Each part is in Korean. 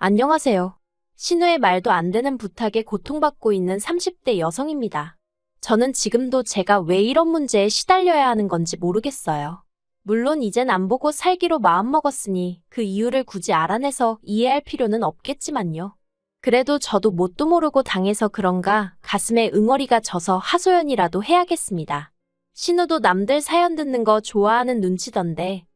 안녕하세요. 신우의 말도 안 되는 부탁에 고통받고 있는 30대 여성입니다. 저는 지금도 제가 왜 이런 문제에 시달려야 하는 건지 모르겠어요. 물론 이젠 안 보고 살기로 마음먹었으니 그 이유를 굳이 알아내서 이해할 필요는 없겠지만요. 그래도 저도 뭣도 모르고 당해서 그런가 가슴에 응어리가 져서 하소연이라도 해야겠습니다. 신우도 남들 사연 듣는 거 좋아하는 눈치던데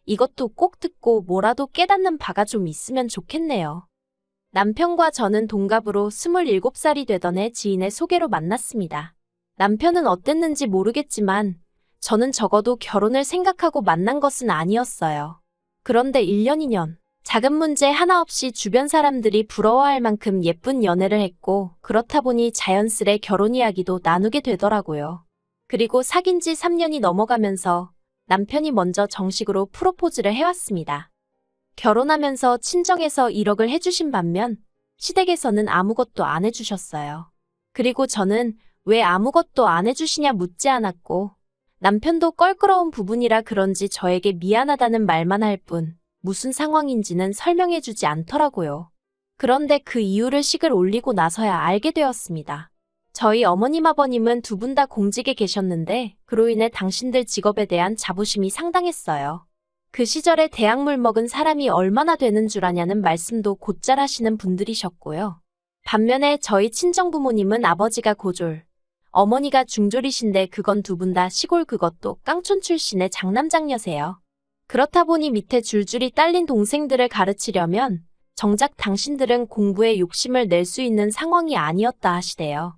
이것도 꼭 듣고 뭐라도 깨닫는 바가 좀 있으면 좋겠네요. 남편과 저는 동갑으로 27살이 되던 해 지인의 소개로 만났습니다. 남편은 어땠는지 모르겠지만 저는 적어도 결혼을 생각하고 만난 것은 아니었어요. 그런데 1년, 2년, 작은 문제 하나 없이 주변 사람들이 부러워할 만큼 예쁜 연애를 했고 그렇다 보니 자연스레 결혼 이야기도 나누게 되더라고요. 그리고 사귄 지 3년이 넘어가면서 남편이 먼저 정식으로 프로포즈를 해왔습니다. 결혼하면서 친정에서 1억을 해주신 반면 시댁에서는 아무것도 안 해주셨어요. 그리고 저는 왜 아무것도 안 해주시냐 묻지 않았고 남편도 껄끄러운 부분이라 그런지 저에게 미안하다는 말만 할 뿐 무슨 상황인지는 설명해주지 않더라고요. 그런데 그 이유를 식을 올리고 나서야 알게 되었습니다. 저희 어머님 아버님은 두 분 다 공직에 계셨는데 그로 인해 당신들 직업에 대한 자부심이 상당했어요. 그 시절에 대학물 먹은 사람이 얼마나 되는 줄 아냐는 말씀도 곧잘 하시는 분들이셨고요. 반면에 저희 친정부모님은 아버지가 고졸, 어머니가 중졸이신데 그건 두 분 다 시골 그것도 깡촌 출신의 장남장녀세요. 그렇다 보니 밑에 줄줄이 딸린 동생들을 가르치려면 정작 당신들은 공부에 욕심을 낼 수 있는 상황이 아니었다 하시대요.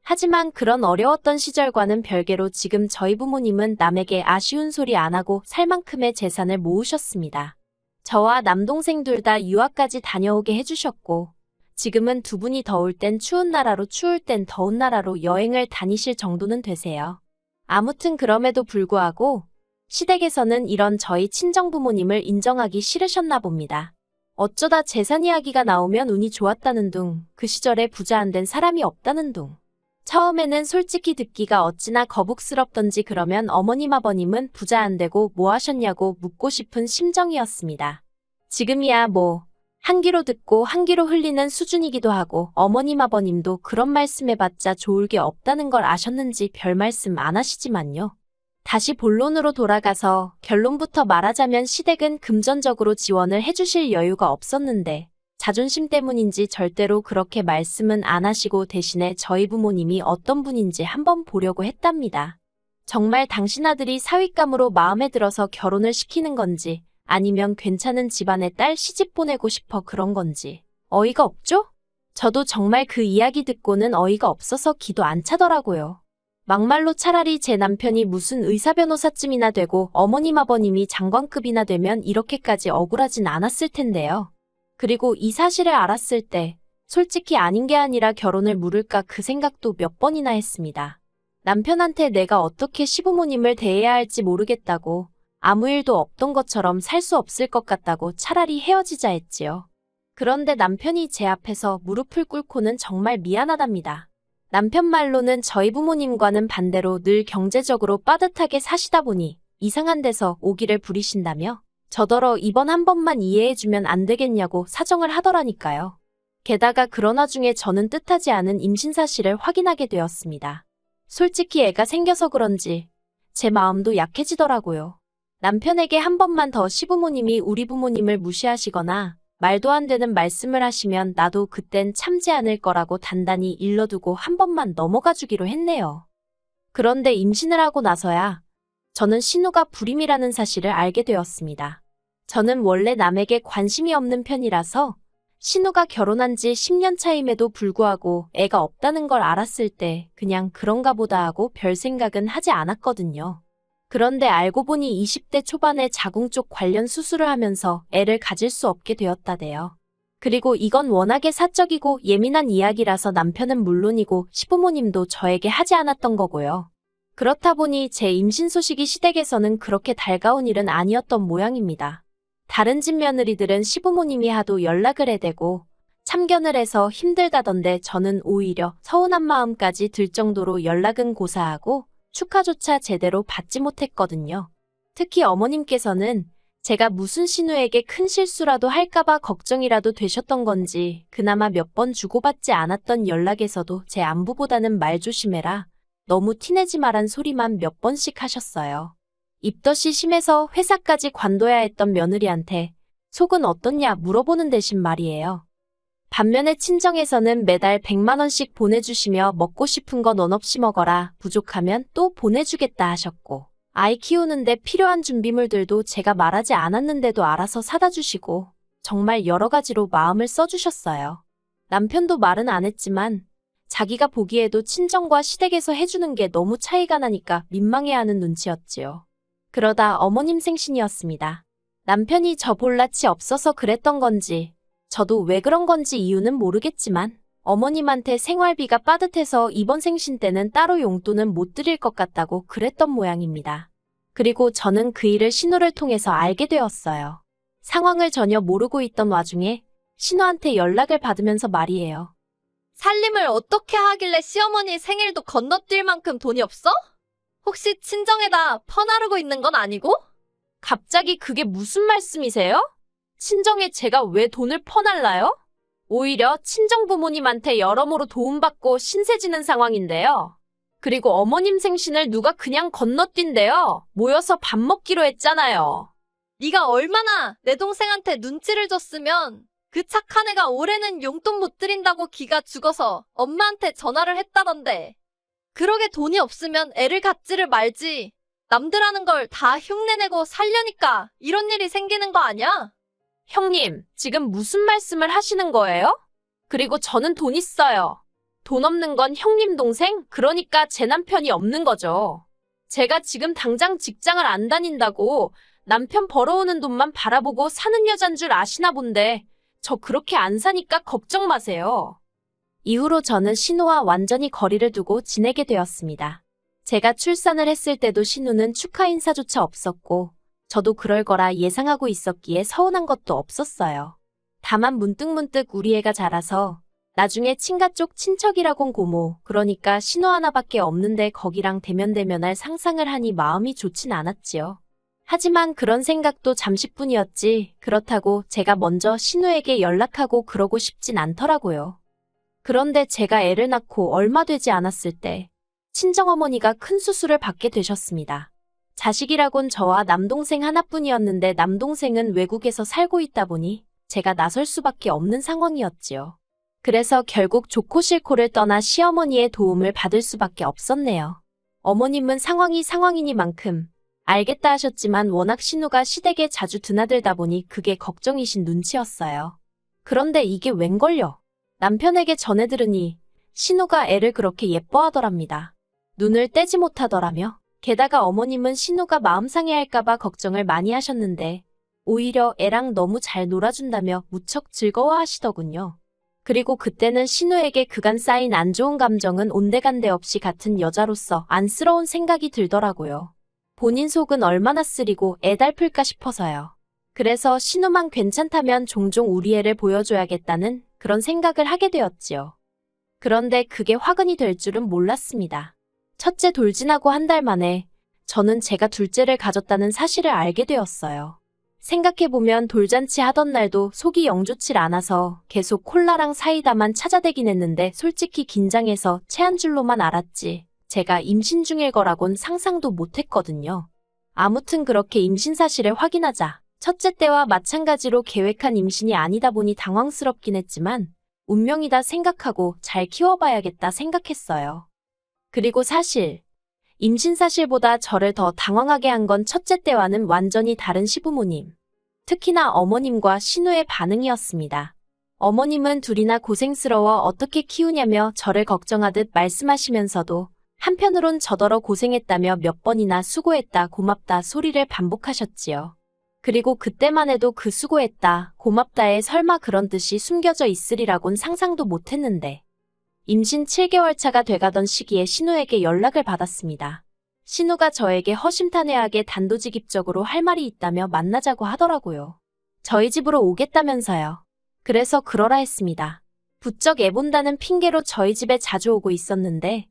하지만 그런 어려웠던 시절과는 별개로 지금 저희 부모님은 남에게 아쉬운 소리 안 하고 살 만큼의 재산을 모으셨습니다. 저와 남동생 둘 다 유학까지 다녀오게 해주셨고 지금은 두 분이 더울 땐 추운 나라로 추울 땐 더운 나라로 여행을 다니실 정도는 되세요. 아무튼 그럼에도 불구하고 시댁에서는 이런 저희 친정부모님을 인정하기 싫으셨나 봅니다. 어쩌다 재산 이야기가 나오면 운이 좋았다는 둥, 그 시절에 부자 안 된 사람이 없다는 둥. 처음에는 솔직히 듣기가 어찌나 거북스럽던지 그러면 어머님 아버님은 부자 안 되고 뭐 하셨냐고 묻고 싶은 심정이었습니다. 지금이야 뭐 한 귀로 듣고 한 귀로 흘리는 수준이기도 하고 어머님 아버님도 그런 말씀해봤자 좋을 게 없다는 걸 아셨는지 별 말씀 안 하시지만요. 다시 본론으로 돌아가서 결론부터 말하자면 시댁은 금전적으로 지원을 해주실 여유가 없었는데 자존심 때문인지 절대로 그렇게 말씀은 안 하시고 대신에 저희 부모님이 어떤 분인지 한번 보려고 했답니다. 정말 당신 아들이 사윗감으로 마음에 들어서 결혼을 시키는 건지 아니면 괜찮은 집안의 딸 시집 보내고 싶어 그런 건지 어이가 없죠? 저도 정말 그 이야기 듣고는 어이가 없어서 기도 안 차더라고요. 막말로 차라리 제 남편이 무슨 의사 변호사쯤이나 되고 어머님 아버님이 장관급이나 되면 이렇게까지 억울하진 않았을 텐데요. 그리고 이 사실을 알았을 때 솔직히 아닌 게 아니라 결혼을 물을까 그 생각도 몇 번이나 했습니다. 남편한테 내가 어떻게 시부모님을 대해야 할지 모르겠다고 아무 일도 없던 것처럼 살 수 없을 것 같다고 차라리 헤어지자 했지요. 그런데 남편이 제 앞에서 무릎을 꿇고는 정말 미안하답니다. 남편 말로는 저희 부모님과는 반대로 늘 경제적으로 빠듯하게 사시다 보니 이상한 데서 오기를 부리신다며 저더러 이번 한 번만 이해해주면 안 되겠냐고 사정을 하더라니까요. 게다가 그런 와중에 저는 뜻하지 않은 임신 사실을 확인하게 되었습니다. 솔직히 애가 생겨서 그런지 제 마음도 약해지더라고요. 남편에게 한 번만 더 시부모님이 우리 부모님을 무시하시거나 말도 안 되는 말씀을 하시면 나도 그땐 참지 않을 거라고 단단히 일러두고 한 번만 넘어가 주기로 했네요. 그런데 임신을 하고 나서야 저는 신우가 불임이라는 사실을 알게 되었습니다. 저는 원래 남에게 관심이 없는 편이라서 신우가 결혼한 지 10년 차임에도 불구하고 애가 없다는 걸 알았을 때 그냥 그런가 보다 하고 별 생각은 하지 않았거든요. 그런데 알고 보니 20대 초반에 자궁 쪽 관련 수술을 하면서 애를 가질 수 없게 되었다대요. 그리고 이건 워낙에 사적이고 예민한 이야기라서 남편은 물론이고 시부모님도 저에게 하지 않았던 거고요. 그렇다 보니 제 임신 소식이 시댁에서는 그렇게 달가운 일은 아니었던 모양입니다. 다른 집 며느리들은 시부모님이 하도 연락을 해대고 참견을 해서 힘들다던데 저는 오히려 서운한 마음까지 들 정도로 연락은 고사하고 축하조차 제대로 받지 못했거든요. 특히 어머님께서는 제가 무슨 신우에게 큰 실수라도 할까봐 걱정이라도 되셨던 건지 그나마 몇 번 주고받지 않았던 연락에서도 제 안부보다는 말 조심해라, 너무 티내지 마란 소리만 몇 번씩 하셨어요. 입덧이 심해서 회사까지 관둬야 했던 며느리한테 속은 어떻냐 물어보는 대신 말이에요. 반면에 친정에서는 매달 100만 원씩 보내주시며 먹고 싶은 거 넌 없이 먹어라, 부족하면 또 보내주겠다 하셨고, 아이 키우는데 필요한 준비물들도 제가 말하지 않았는데도 알아서 사다 주시고 정말 여러 가지로 마음을 써주셨어요. 남편도 말은 안 했지만 자기가 보기에도 친정과 시댁에서 해주는 게 너무 차이가 나니까 민망해하는 눈치였지요. 그러다 어머님 생신이었습니다. 남편이 저 볼낯이 없어서 그랬던 건지 저도 왜 그런 건지 이유는 모르겠지만 어머님한테 생활비가 빠듯해서 이번 생신 때는 따로 용돈은 못 드릴 것 같다고 그랬던 모양입니다. 그리고 저는 그 일을 신우를 통해서 알게 되었어요. 상황을 전혀 모르고 있던 와중에 신우한테 연락을 받으면서 말이에요. 살림을 어떻게 하길래 시어머니 생일도 건너뛸 만큼 돈이 없어? 혹시 친정에다 퍼나르고 있는 건 아니고? 갑자기 그게 무슨 말씀이세요? 친정에 제가 왜 돈을 퍼날라요? 오히려 친정 부모님한테 여러모로 도움받고 신세지는 상황인데요. 그리고 어머님 생신을 누가 그냥 건너뛴대요. 모여서 밥 먹기로 했잖아요. 네가 얼마나 내 동생한테 눈치를 줬으면 그 착한 애가 올해는 용돈 못 드린다고 기가 죽어서 엄마한테 전화를 했다던데. 그러게 돈이 없으면 애를 갖지를 말지. 남들 하는 걸 다 흉내내고 살려니까 이런 일이 생기는 거 아니야? 형님, 지금 무슨 말씀을 하시는 거예요? 그리고 저는 돈 있어요. 돈 없는 건 형님 동생, 그러니까 제 남편이 없는 거죠. 제가 지금 당장 직장을 안 다닌다고 남편 벌어오는 돈만 바라보고 사는 여잔 줄 아시나 본데 저 그렇게 안 사니까 걱정 마세요. 이후로 저는 신우와 완전히 거리를 두고 지내게 되었습니다. 제가 출산을 했을 때도 신우는 축하 인사조차 없었고 저도 그럴 거라 예상하고 있었기에 서운한 것도 없었어요. 다만 문득문득 우리 애가 자라서 나중에 친가 쪽 친척이라곤 고모, 그러니까 신우 하나밖에 없는데 거기랑 대면대면할 상상을 하니 마음이 좋진 않았지요. 하지만 그런 생각도 잠시뿐이었지 그렇다고 제가 먼저 신우에게 연락하고 그러고 싶진 않더라고요. 그런데 제가 애를 낳고 얼마 되지 않았을 때 친정어머니가 큰 수술을 받게 되셨습니다. 자식이라곤 저와 남동생 하나뿐이었는데 남동생은 외국에서 살고 있다 보니 제가 나설 수밖에 없는 상황이었지요. 그래서 결국 좋고 싫고를 떠나 시어머니의 도움을 받을 수밖에 없었네요. 어머님은 상황이 상황이니만큼 알겠다 하셨지만 워낙 신우가 시댁에 자주 드나들다 보니 그게 걱정이신 눈치였어요. 그런데 이게 웬걸요? 남편에게 전해 들으니 신우가 애를 그렇게 예뻐하더랍니다. 눈을 떼지 못하더라며. 게다가 어머님은 신우가 마음 상해할까봐 걱정을 많이 하셨는데 오히려 애랑 너무 잘 놀아준다며 무척 즐거워하시더군요. 그리고 그때는 신우에게 그간 쌓인 안 좋은 감정은 온데간데 없이 같은 여자로서 안쓰러운 생각이 들더라고요. 본인 속은 얼마나 쓰리고 애달플까 싶어서요. 그래서 신우만 괜찮다면 종종 우리 애를 보여줘야겠다는 그런 생각을 하게 되었지요. 그런데 그게 화근이 될 줄은 몰랐습니다. 첫째 돌진하고 한 달 만에 저는 제가 둘째를 가졌다는 사실을 알게 되었어요. 생각해보면 돌잔치 하던 날도 속이 영 좋질 않아서 계속 콜라랑 사이다만 찾아대긴 했는데 솔직히 긴장해서 체한 줄로만 알았지 제가 임신 중일 거라곤 상상도 못했거든요. 아무튼 그렇게 임신 사실을 확인하자 첫째 때와 마찬가지로 계획한 임신이 아니다 보니 당황스럽긴 했지만 운명이다 생각하고 잘 키워봐야겠다 생각했어요. 그리고 사실 임신 사실보다 저를 더 당황하게 한 건 첫째 때와는 완전히 다른 시부모님, 특히나 어머님과 신우의 반응이었습니다. 어머님은 둘이나 고생스러워 어떻게 키우냐며 저를 걱정하듯 말씀하시면서도 한편으론 저더러 고생했다며 몇 번이나 수고했다 고맙다 소리를 반복하셨지요. 그리고 그때만 해도 그 수고했다 고맙다에 설마 그런 뜻이 숨겨져 있으리라곤 상상도 못했는데 임신 7개월 차가 돼가던 시기에 신우에게 연락을 받았습니다. 신우가 저에게 허심탄회하게 단도직입적으로 할 말이 있다며 만나자고 하더라고요. 저희 집으로 오겠다면서요. 그래서 그러라 했습니다. 부쩍 애 본다는 핑계로 저희 집에 자주 오고 있었는데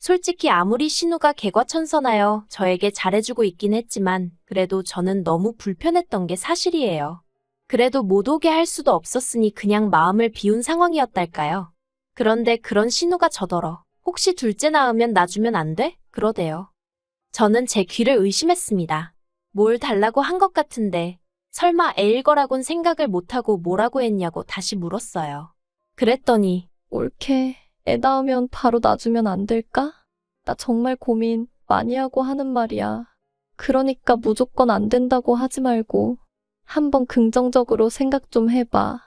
솔직히 아무리 신우가 개과천선하여 저에게 잘해주고 있긴 했지만 그래도 저는 너무 불편했던 게 사실이에요. 그래도 못 오게 할 수도 없었으니 그냥 마음을 비운 상황이었달까요. 그런데 그런 신우가 저더러 혹시 둘째 낳으면 놔주면 안 돼? 그러대요. 저는 제 귀를 의심했습니다. 뭘 달라고 한 것 같은데 설마 애일 거라곤 생각을 못하고 뭐라고 했냐고 다시 물었어요. 그랬더니 옳게 애 낳으면 바로 놔주면 안 될까? 나 정말 고민 많이 하고 하는 말이야. 그러니까 무조건 안 된다고 하지 말고 한번 긍정적으로 생각 좀 해봐.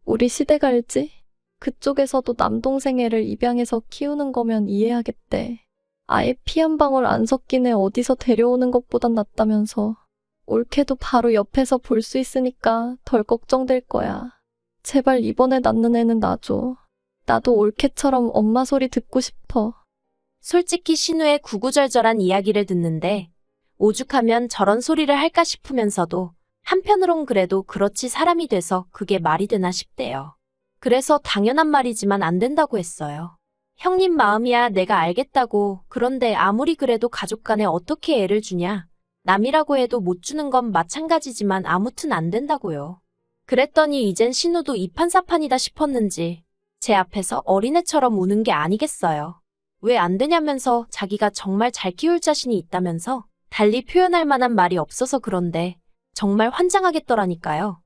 우리 시댁 알지? 그쪽에서도 남동생 애를 입양해서 키우는 거면 이해하겠대. 아예 피 한 방울 안 섞인 애 어디서 데려오는 것보단 낫다면서. 옳게도 바로 옆에서 볼 수 있으니까 덜 걱정될 거야. 제발 이번에 낳는 애는 놔줘. 나도 옳게처럼 엄마 소리 듣고 싶어. 솔직히 신우의 구구절절한 이야기를 듣는데 오죽하면 저런 소리를 할까 싶으면서도 한편으론 그래도 그렇지 사람이 돼서 그게 말이 되나 싶대요. 그래서 당연한 말이지만 안 된다고 했어요. 형님 마음이야 내가 알겠다고. 그런데 아무리 그래도 가족 간에 어떻게 애를 주냐. 남이라고 해도 못 주는 건 마찬가지지만 아무튼 안 된다고요. 그랬더니 이젠 신우도 이판사판이다 싶었는지 제 앞에서 어린애처럼 우는 게 아니겠어요. 왜 안 되냐면서 자기가 정말 잘 키울 자신이 있다면서 달리 표현할 만한 말이 없어서 그런데 정말 환장하겠더라니까요.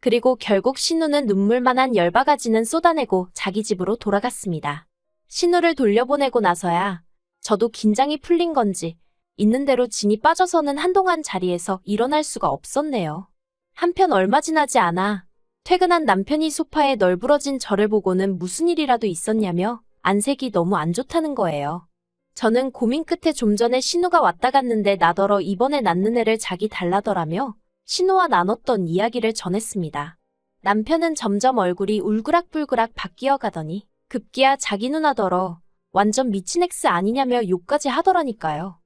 그리고 결국 신우는 눈물만한 10바가지는 쏟아내고 자기 집으로 돌아갔습니다. 신우를 돌려보내고 나서야 저도 긴장이 풀린 건지 있는 대로 진이 빠져서는 한동안 자리에서 일어날 수가 없었네요. 한편 얼마 지나지 않아 퇴근한 남편이 소파에 널브러진 저를 보고는 무슨 일이라도 있었냐며 안색이 너무 안 좋다는 거예요. 저는 고민 끝에 좀 전에 신우가 왔다 갔는데 나더러 이번에 낳는 애를 자기 달라더라며 신우와 나눴던 이야기를 전했습니다. 남편은 점점 얼굴이 울그락불그락 바뀌어 가더니 급기야 자기 누나더러 완전 미친 X 아니냐며 욕까지 하더라니까요.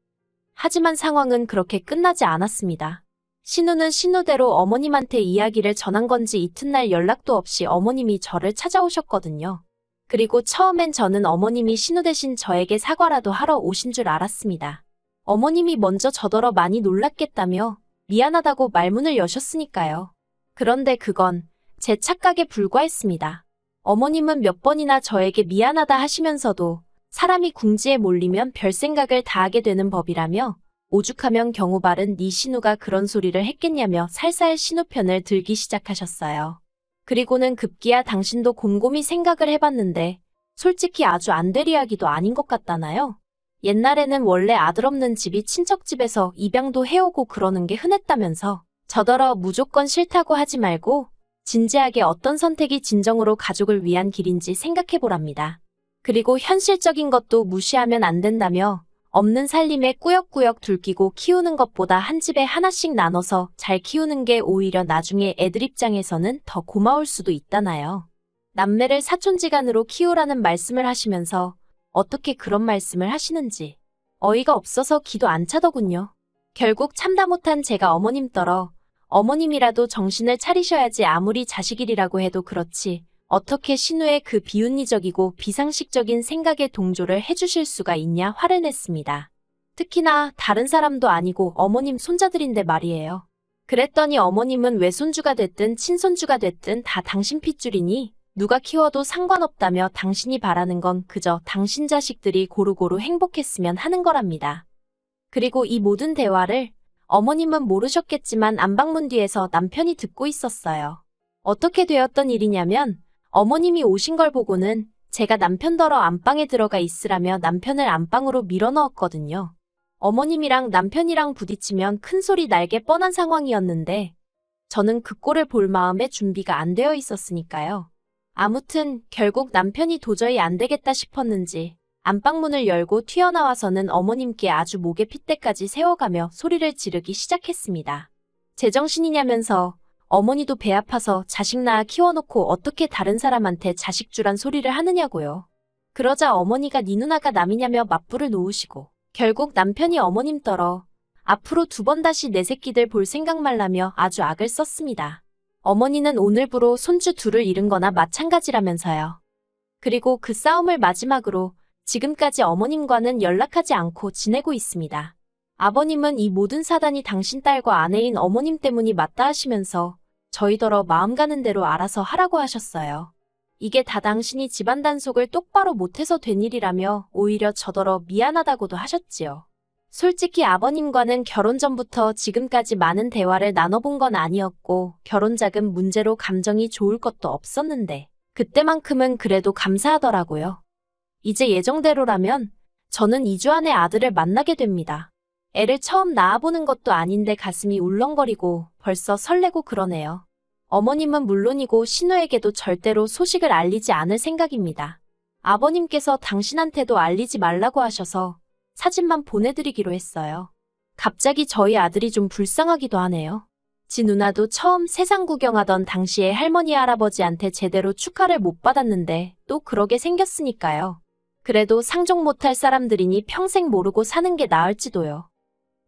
하지만 상황은 그렇게 끝나지 않았습니다. 신우는 신우대로 어머님한테 이야기를 전한 건지 이튿날 연락도 없이 어머님이 저를 찾아오셨거든요. 그리고 처음엔 저는 어머님이 신우 대신 저에게 사과라도 하러 오신 줄 알았습니다. 어머님이 먼저 저더러 많이 놀랐겠다며 미안하다고 말문을 여셨으니까요. 그런데 그건 제 착각에 불과했습니다. 어머님은 몇 번이나 저에게 미안하다 하시면서도 사람이 궁지에 몰리면 별 생각을 다 하게 되는 법이라며 오죽하면 경우 바른 네 신우가 그런 소리를 했겠냐며 살살 신우 편을 들기 시작하셨어요. 그리고는 급기야 당신도 곰곰이 생각을 해봤는데 솔직히 아주 안 될 이야기도 아닌 것 같다나요? 옛날에는 원래 아들 없는 집이 친척 집에서 입양도 해오고 그러는 게 흔했다면서 저더러 무조건 싫다고 하지 말고 진지하게 어떤 선택이 진정으로 가족을 위한 길인지 생각해보랍니다. 그리고 현실적인 것도 무시하면 안 된다며 없는 살림에 꾸역꾸역 둘끼고 키우는 것보다 한 집에 하나씩 나눠서 잘 키우는 게 오히려 나중에 애들 입장에서는 더 고마울 수도 있다나요. 남매를 사촌지간으로 키우라는 말씀을 하시면서 어떻게 그런 말씀을 하시는지 어이가 없어서 기도 안 차더군요. 결국 참다 못한 제가 어머님 떨어 어머님이라도 정신을 차리셔야지 아무리 자식이라고 해도 그렇지 어떻게 신우의 그 비윤리적이고 비상식적인 생각에 동조를 해주실 수가 있냐 화를 냈습니다. 특히나 다른 사람도 아니고 어머님 손자들인데 말이에요. 그랬더니 어머님은 외손주가 됐든 친손주가 됐든 다 당신 핏줄이니 누가 키워도 상관없다며 당신이 바라는 건 그저 당신 자식들이 고루고루 행복했으면 하는 거랍니다. 그리고 이 모든 대화를 어머님은 모르셨겠지만 안방문 뒤에서 남편이 듣고 있었어요. 어떻게 되었던 일이냐면 어머님이 오신 걸 보고는 제가 남편더러 안방에 들어가 있으라며 남편을 안방으로 밀어넣었거든요. 어머님이랑 남편이랑 부딪히면 큰 소리 날게 뻔한 상황이었는데 저는 그 꼴을 볼 마음의 준비가 안 되어 있었으니까요. 아무튼 결국 남편이 도저히 안 되겠다 싶었는지 안방문을 열고 튀어나와서는 어머님께 아주 목에 핏대까지 세워가며 소리를 지르기 시작했습니다. 제정신이냐면서 어머니도 배 아파서 자식 낳아 키워놓고 어떻게 다른 사람한테 자식 주란 소리를 하느냐고요. 그러자 어머니가 네 누나가 남이냐며 맞불을 놓으시고 결국 남편이 어머님 떨어 앞으로 2번 다시 내 새끼들 볼 생각 말라며 아주 악을 썼습니다. 어머니는 오늘부로 손주 2을 잃은 거나 마찬가지라면서요. 그리고 그 싸움을 마지막으로 지금까지 어머님과는 연락하지 않고 지내고 있습니다. 아버님은 이 모든 사단이 당신 딸과 아내인 어머님 때문이 맞다 하시면서 저희더러 마음 가는 대로 알아서 하라고 하셨어요. 이게 다 당신이 집안 단속을 똑바로 못해서 된 일이라며 오히려 저더러 미안하다고도 하셨지요. 솔직히 아버님과는 결혼 전부터 지금까지 많은 대화를 나눠본 건 아니었고 결혼 자금 문제로 감정이 좋을 것도 없었는데 그때만큼은 그래도 감사하더라고요. 이제 예정대로라면 저는 2주 안에 아들을 만나게 됩니다. 애를 처음 낳아보는 것도 아닌데 가슴이 울렁거리고 벌써 설레고 그러네요. 어머님은 물론이고 신우에게도 절대로 소식을 알리지 않을 생각입니다. 아버님께서 당신한테도 알리지 말라고 하셔서 사진만 보내드리기로 했어요. 갑자기 저희 아들이 좀 불쌍하기도 하네요. 지 누나도 처음 세상 구경하던 당시에 할머니 할아버지한테 제대로 축하를 못 받았는데 또 그러게 생겼으니까요. 그래도 상종 못할 사람들이니 평생 모르고 사는 게 나을지도요.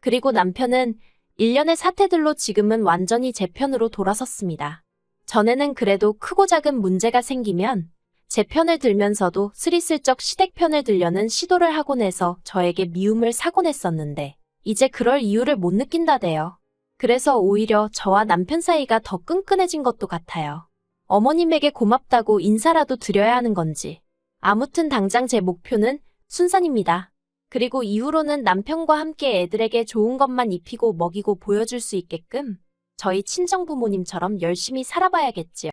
그리고 남편은 일련의 사태들로 지금은 완전히 제 편으로 돌아섰습니다. 전에는 그래도 크고 작은 문제가 생기면 제 편을 들면서도 스리슬쩍 시댁 편을 들려는 시도를 하곤 해서 저에게 미움을 사곤 했었는데 이제 그럴 이유를 못 느낀다대요. 그래서 오히려 저와 남편 사이가 더 끈끈해진 것도 같아요. 어머님에게 고맙다고 인사라도 드려야 하는 건지. 아무튼 당장 제 목표는 순산입니다. 그리고 이후로는 남편과 함께 애들에게 좋은 것만 입히고 먹이고 보여줄 수 있게끔 저희 친정 부모님처럼 열심히 살아봐야겠지요.